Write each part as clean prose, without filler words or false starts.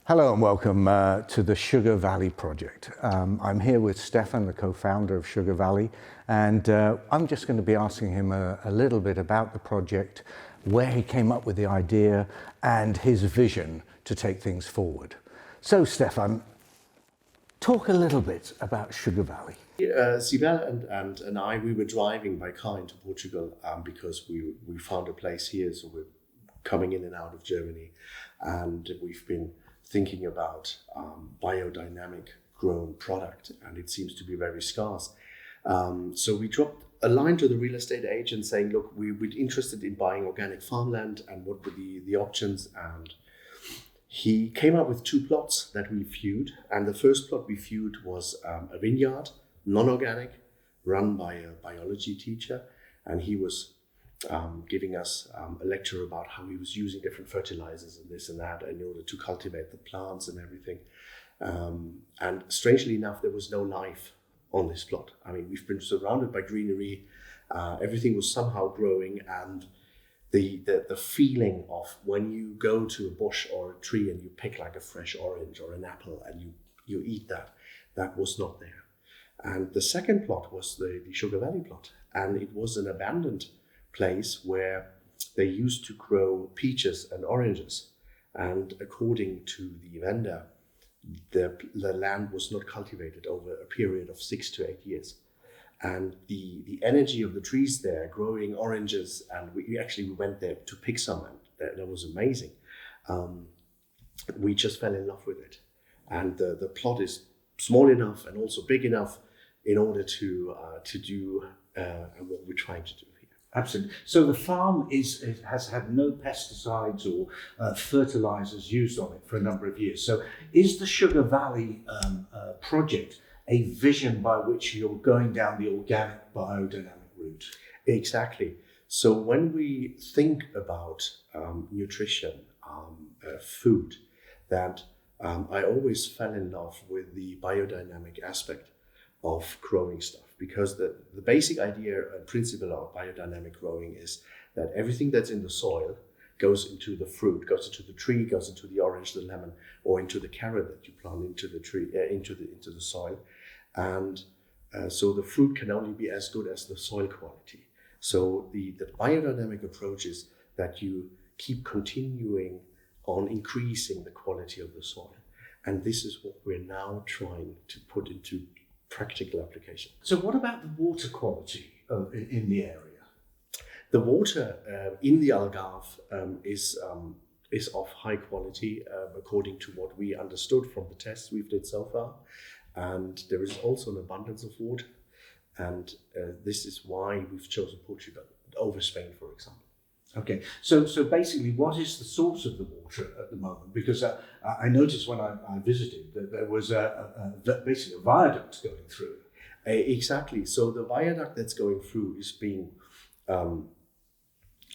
Hello and welcome to the Sugar Valley project. I'm here with Stefan, the co-founder of Sugar Valley, and I'm just going to be asking him a little bit about the project, where he came up with the idea and his vision to take things forward. So Stefan, talk a little bit about Sugar Valley. Sibel and I, we were driving by car into Portugal because we found a place here, so we're coming in and out of Germany, and we've been thinking about biodynamic grown product, and it seems to be very scarce. So we dropped a line to the real estate agent saying, look, we're interested in buying organic farmland and what were the options. And he came up with 2 plots that we viewed. And the first plot we viewed was a vineyard, non-organic, run by a biology teacher. And he was giving us a lecture about how he was using different fertilizers and this and that in order to cultivate the plants and everything. And strangely enough, there was no life on this plot. I mean, we've been surrounded by greenery. Everything was somehow growing, and the feeling of when you go to a bush or a tree and you pick like a fresh orange or an apple and you eat that was not there. And the second plot was the Sugar Valley plot, and it was an abandoned place where they used to grow peaches and oranges, and according to the vendor, the land was not cultivated over a period of 6 to 8 years, and the energy of the trees there growing oranges, and we actually went there to pick some, and that was amazing. We just fell in love with it, and the plot is small enough and also big enough in order to do what we're trying to do. Absolutely. So the farm has had no pesticides or fertilizers used on it for a number of years. So is the Sugar Valley project a vision by which you're going down the organic biodynamic route? Exactly. So when we think about nutrition, food, that I always fell in love with the biodynamic aspect of growing stuff, because the basic idea and principle of biodynamic growing is that everything that's in the soil goes into the fruit, goes into the tree, goes into the orange, the lemon, or into the carrot that you plant into the tree, into the soil, and so the fruit can only be as good as the soil quality. So the biodynamic approach is that you keep continuing on increasing the quality of the soil, and this is what we're now trying to put into practical application. So what about the water quality in the area? The water in the Algarve is of high quality according to what we understood from the tests we've did so far, and there is also an abundance of water, and this is why we've chosen Portugal over Spain, for example. Okay, so basically, what is the source of the water at the moment? Because I noticed when I visited that there was basically a viaduct going through. Exactly. So the viaduct that's going through is being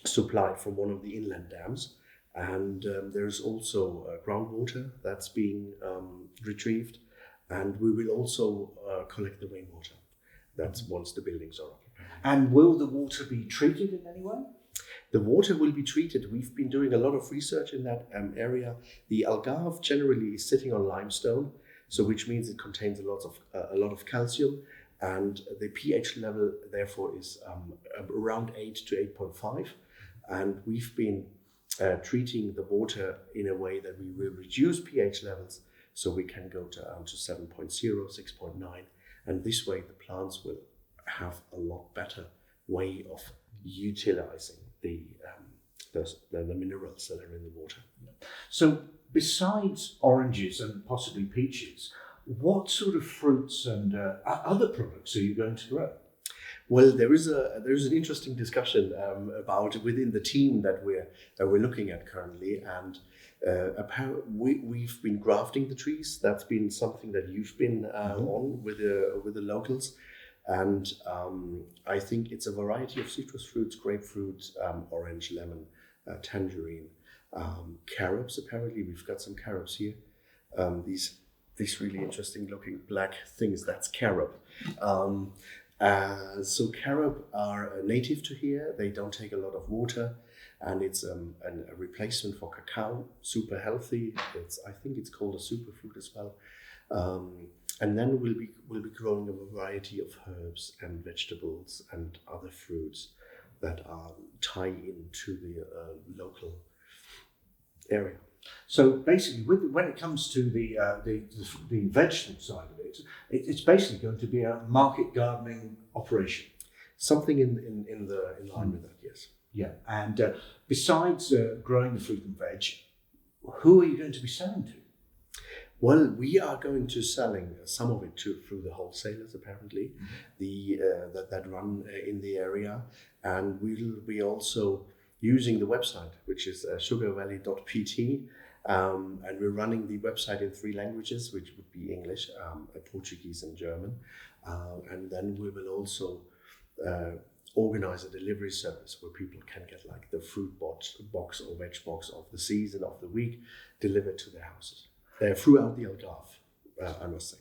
supplied from one of the inland dams, and there's also groundwater that's being retrieved, and we will also collect the rainwater. That's once the buildings are occupied. And will the water be treated in any way? The water will be treated. We've been doing a lot of research in that area. The Algarve generally is sitting on limestone, so which means it contains a lot of calcium, and the pH level therefore is around 8 to 8.5. And we've been treating the water in a way that we will reduce pH levels, so we can go down to 7.0, 6.9, and this way the plants will have a lot better way of utilizing the minerals that are in the water. So besides oranges and possibly peaches, what sort of fruits and other products are you going to grow? Well, there's an interesting discussion about within the team that we're looking at currently, and we've been grafting the trees. That's been something that you've been on with the locals. And I think it's a variety of citrus fruits, grapefruit, orange, lemon, tangerine, carobs. Apparently, we've got some carobs here. These really interesting looking black things, that's carob. So carob are native to here. They don't take a lot of water, and it's a replacement for cacao, super healthy. I think it's called a superfood as well. And then we'll be growing a variety of herbs and vegetables and other fruits that tie into the local area. So basically, when it comes to the vegetable side of it, it's basically going to be a market gardening operation. Something in line with that, yes. Yeah, and besides growing the fruit and veg, who are you going to be selling to? Well, we are going to selling some of it through the wholesalers, apparently, that run in the area, and we'll be also using the website, which is sugarvalley.pt, and we're running the website in 3 languages, which would be English, Portuguese, and German, and then we will also organize a delivery service where people can get like the fruit box or veg box of the season of the week delivered to their houses. Throughout the Algarve, I must say.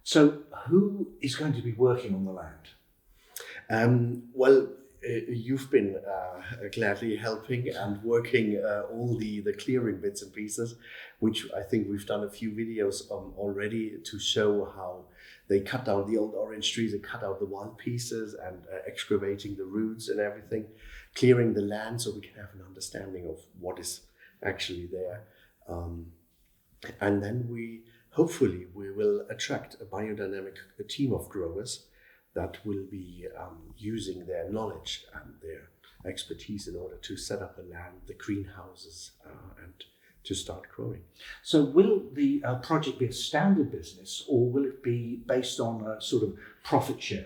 So who is going to be working on the land? Well, you've been gladly helping and working all the clearing bits and pieces, which I think we've done a few videos already to show how they cut down the old orange trees and cut out the wild pieces and excavating the roots and everything, clearing the land so we can have an understanding of what is actually there. And then hopefully we will attract a biodynamic team of growers that will be using their knowledge and their expertise in order to set up the land, the greenhouses, and to start growing. So will the project be a standard business, or will it be based on a sort of profit sharing?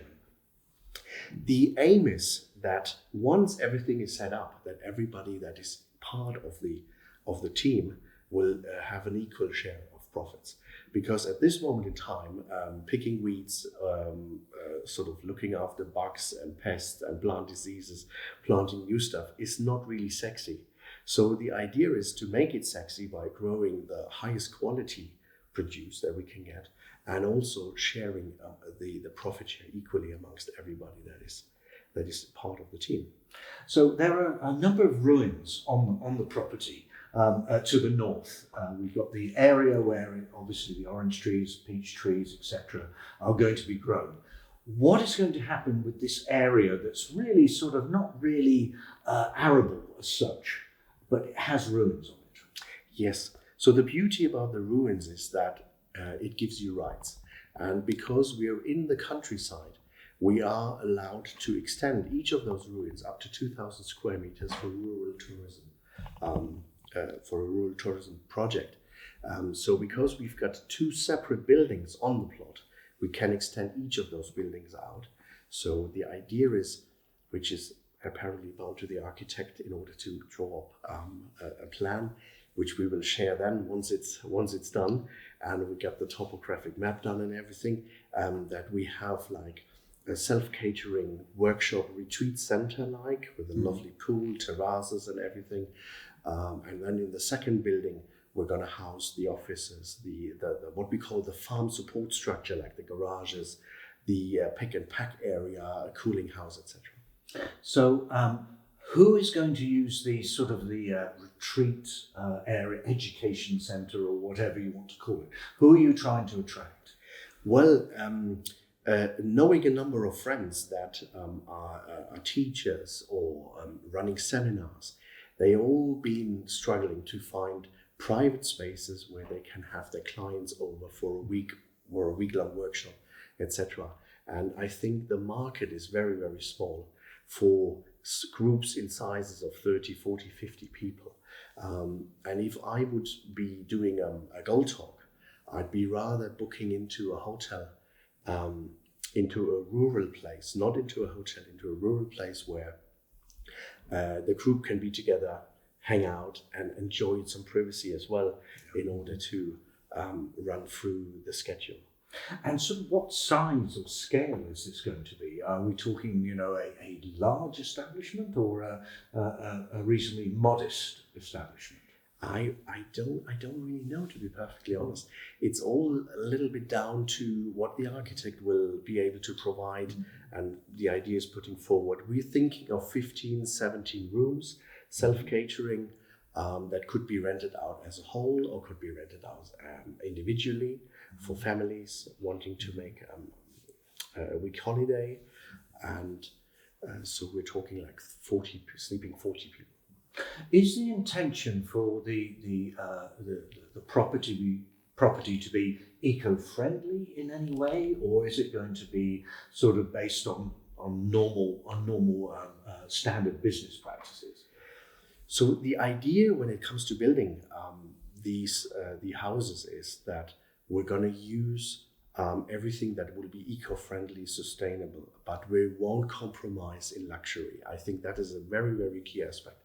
The aim is that once everything is set up, that everybody that is part of the team will have an equal share of profits. Because at this moment in time, picking weeds, sort of looking after bugs and pests and plant diseases, planting new stuff is not really sexy. So the idea is to make it sexy by growing the highest quality produce that we can get, and also sharing the profit share equally amongst everybody that is part of the team. So there are a number of ruins on the property. To the north, we've got the area where obviously the orange trees, peach trees, etc. are going to be grown. What is going to happen with this area that's really sort of not really arable as such, but it has ruins on it? Yes. So the beauty about the ruins is that it gives you rights. And because we are in the countryside, we are allowed to extend each of those ruins up to 2,000 square meters for rural tourism. For a rural tourism project. So because we've got 2 separate buildings on the plot, we can extend each of those buildings out. So the idea is, which is apparently bound to the architect in order to draw up a plan, which we will share then once it's done, and we get the topographic map done and everything, that we have like a self-catering workshop retreat center with a lovely pool, terraces and everything. And then in the second building, we're going to house the offices, the what we call the farm support structure, like the garages, the pick and pack area, a cooling house, etc. So who is going to use the sort of the retreat area, education center, or whatever you want to call it? Who are you trying to attract? Well, knowing a number of friends that are teachers or running seminars, they all been struggling to find private spaces where they can have their clients over for a week or a week-long workshop, etc. And I think the market is very, very small for groups in sizes of 30, 40, 50 people. And if I would be doing a gold talk, I'd be rather booking into a hotel, into a rural place, not into a hotel, into a rural place where the group can be together, hang out, and enjoy some privacy as well, in order to run through the schedule. And so what size or scale is this going to be? Are we talking, a large establishment or a reasonably modest establishment? I don't really know, to be perfectly honest. It's all a little bit down to what the architect will be able to provide and the ideas putting forward. We're thinking of 15, 17 rooms, self-catering that could be rented out as a whole or could be rented out individually for families wanting to make a week holiday. And so we're talking like 40 people. Is the intention for the property to be eco-friendly in any way, or is it going to be sort of based on normal standard business practices? So the idea when it comes to building the houses is that we're going to use everything that will be eco-friendly, sustainable, but we won't compromise in luxury. I think that is a very, very key aspect.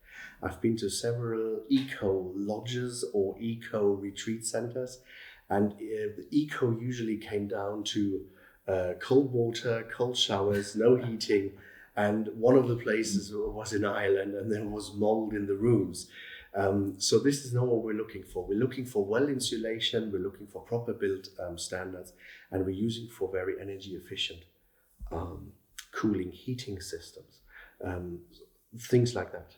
I've been to several eco lodges or eco retreat centers, and the eco usually came down to cold water, cold showers, no heating. And one of the places was in Ireland, and there was mold in the rooms. So this is not what we're looking for. We're looking for well insulation, we're looking for proper built standards, and we're using for very energy efficient cooling, heating systems, things like that.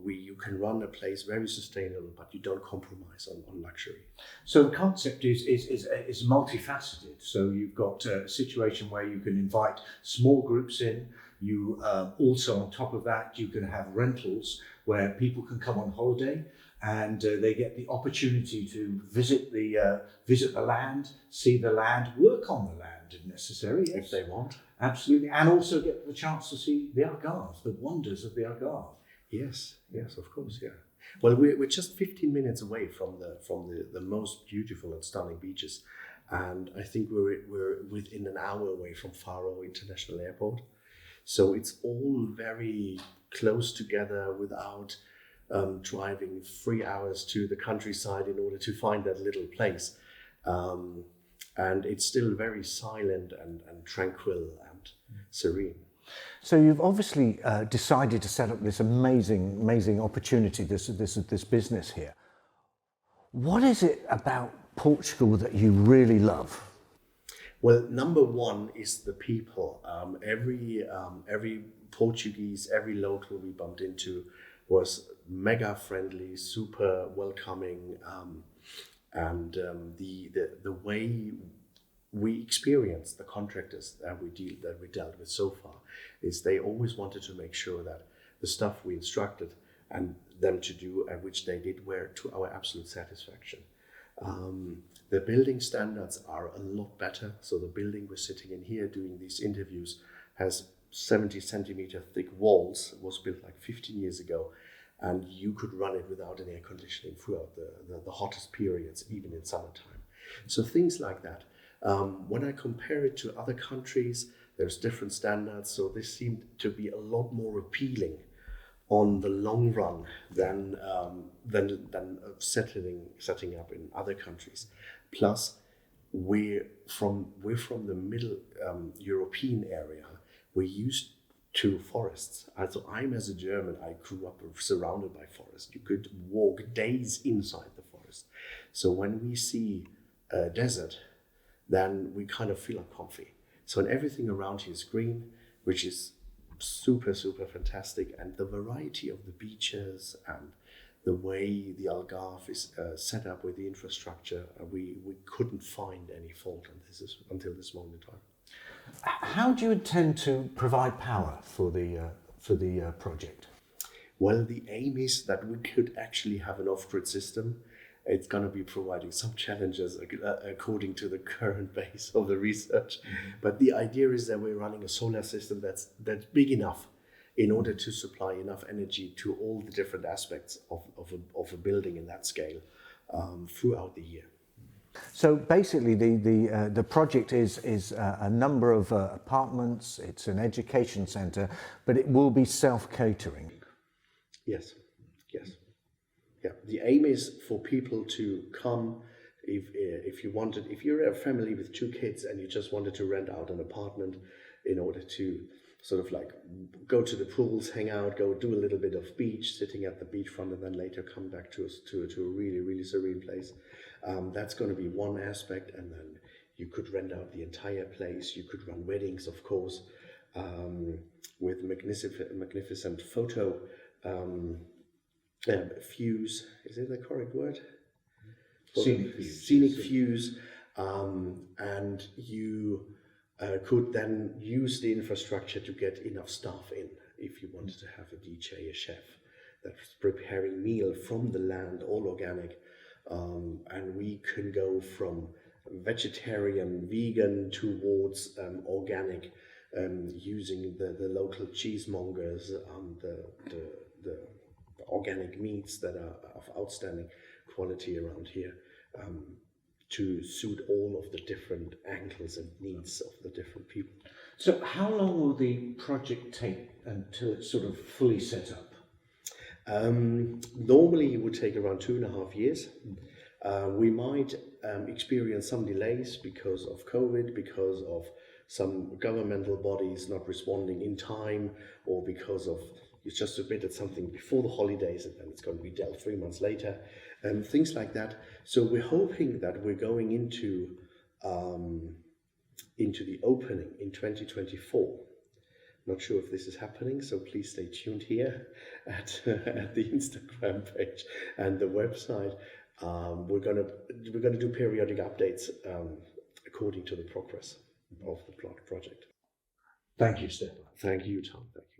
You can run a place very sustainable, but you don't compromise on luxury. So the concept is multifaceted. So you've got a situation where you can invite small groups in. You also, on top of that, you can have rentals where people can come on holiday and they get the opportunity to visit the land, see the land, work on the land if necessary. Yes. If they want. Absolutely, and also get the chance to see the Algarve, the wonders of the Algarve. Yes, of course, yeah. Well, we're just 15 minutes away from the most beautiful and stunning beaches, and I think we're within an hour away from Faro International Airport. So it's all very close together without driving 3 hours to the countryside in order to find that little place. And it's still very silent and tranquil and serene. So you've obviously decided to set up this amazing opportunity, this business here. What is it about Portugal that you really love? Well, number one is the people. Every Portuguese, every local we bumped into was mega friendly, super welcoming, and the way we experienced the contractors that we dealt with so far is they always wanted to make sure that the stuff we instructed and them to do, and which they did, were to our absolute satisfaction. The building standards are a lot better. So the building we're sitting in here doing these interviews has 70 centimeter thick walls. It was built like 15 years ago, and you could run it without any air conditioning throughout the hottest periods, even in summertime. So things like that. When I compare it to other countries, there's different standards. So this seemed to be a lot more appealing on the long run than setting up in other countries. Plus, we're from the middle European area. We're used to forests. Also, I'm as a German, I grew up surrounded by forest. You could walk days inside the forest. So when we see a desert, then we kind of feel uncomfy. So everything around here is green, which is super fantastic, and the variety of the beaches and the way the Algarve is set up with the infrastructure, we couldn't find any fault on this until this moment in time. How do you intend to provide power for the project? Well, the aim is that we could actually have an off-grid system. It's going to be providing some challenges according to the current base of the research. Mm-hmm. But the idea is that we're running a solar system that's big enough in order to supply enough energy to all the different aspects of a building in that scale throughout the year. So basically the project is a number of apartments, it's an education centre, but it will be self-catering. Yes. Yeah, the aim is for people to come if you're a family with 2 kids and you just wanted to rent out an apartment in order to sort of like go to the pools, hang out, go do a little bit of beach, sitting at the beachfront, and then later come back to a really serene place. That's going to be one aspect, and then you could rent out the entire place. You could run weddings, of course, with magnificent photo views. Is it the correct word? Scenic views. Scenic views, and you could then use the infrastructure to get enough staff in if you wanted to have a DJ, a chef that's preparing meal from the land, all organic, and we can go from vegetarian, vegan towards organic, using the local cheesemongers, the organic meats that are of outstanding quality around here, to suit all of the different angles and needs of the different people. So how long will the project take until it's sort of fully set up? Normally it would take around 2.5 years. We might experience some delays because of COVID, because of some governmental bodies not responding in time, or because of you just submitted something before the holidays and then it's going to be dealt 3 months later, and things like that. So we're hoping that we're going into the opening in 2024. Not sure if this is happening, so please stay tuned here at the Instagram page and the website. We're gonna do periodic updates according to the progress of the project. Thank you, Stefan. Thank you, Tom. Thank you.